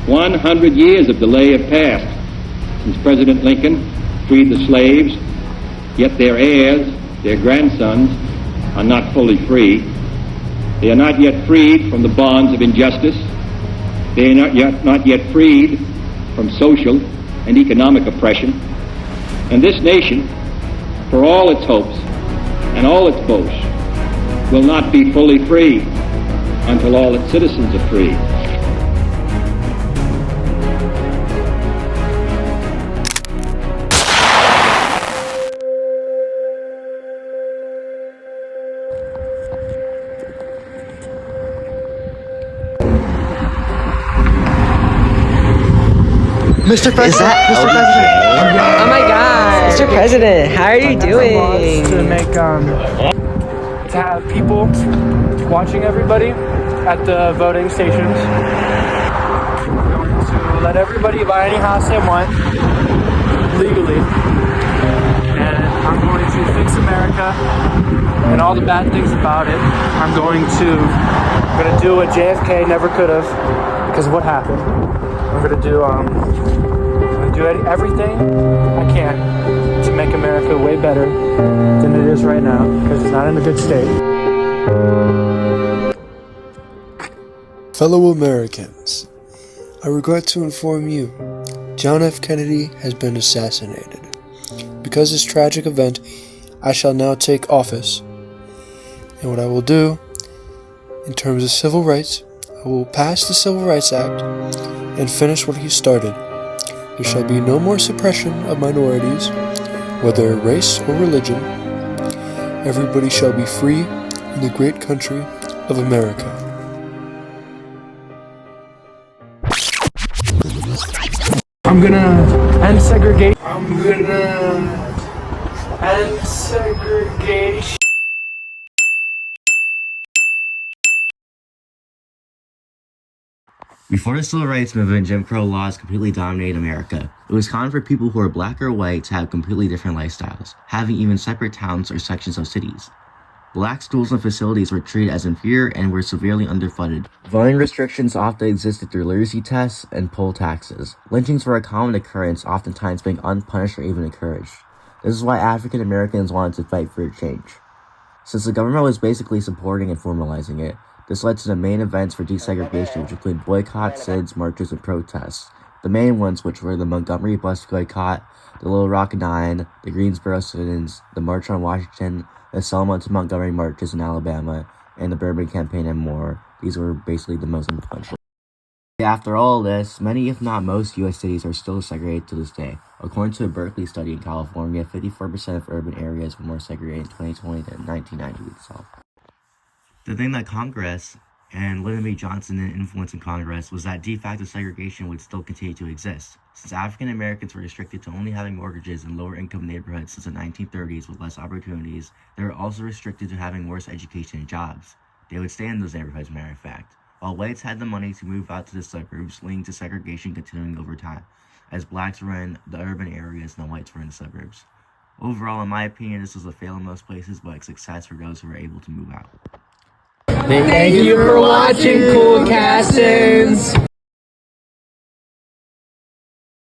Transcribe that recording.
100 years of delay have passed since President Lincoln freed the slaves, yet their heirs, their grandsons, are not fully free. They are not yet freed from the bonds of injustice. They are not yet freed from social and economic oppression. And this nation, for all its hopes and all its boasts, will not be fully free until all its citizens are free. Mr. President, Mr. President. Oh my God, Mr. President, how are you doing? To make to have people watching everybody at the voting stations. To let everybody buy any house they want legally, and I'm going to fix America and all the bad things about it. I'm going to do what JFK never could have, because of what happened. I'm gonna do everything I can to make America way better than it is right now, because it's not in a good state. Fellow Americans, I regret to inform you, John F. Kennedy has been assassinated. Because of this tragic event, I shall now take office. And what I will do, in terms of civil rights, I will pass the Civil Rights Act and finish what he started. There shall be no more suppression of minorities, whether race or religion. Everybody shall be free in the great country of America. I'm gonna end segregation. I'm gonna end segregation. Before the Civil Rights Movement, Jim Crow laws completely dominated America. It was common for people who were black or white to have completely different lifestyles, having even separate towns or sections of cities. Black schools and facilities were treated as inferior and were severely underfunded. Voting restrictions often existed through literacy tests and poll taxes. Lynchings were a common occurrence, oftentimes being unpunished or even encouraged. This is why African Americans wanted to fight for a change. Since the government was basically supporting and formalizing it, this led to the main events for desegregation, which include boycotts, sit-ins, marches, and protests. The main ones, which were the Montgomery bus boycott, the Little Rock Nine, the Greensboro sit-ins, the March on Washington, the Selma to Montgomery marches in Alabama, and the Bourbon campaign, and more. These were basically the most influential. After all this, many if not most U.S. cities are still segregated to this day. According to a Berkeley study in California, 54% of urban areas were more segregated in 2020 than 1990 itself. The thing that Congress and Lyndon B. Johnson influence in Congress was that de facto segregation would still continue to exist. Since African Americans were restricted to only having mortgages in lower income neighborhoods since the 1930s with less opportunities, they were also restricted to having worse education and jobs. They would stay in those neighborhoods, matter of fact, while whites had the money to move out to the suburbs, leading to segregation continuing over time, as blacks were in the urban areas and the whites were in the suburbs. Overall, in my opinion, this was a fail in most places, but a success for those who were able to move out. Thank you for watching, Cool Castins.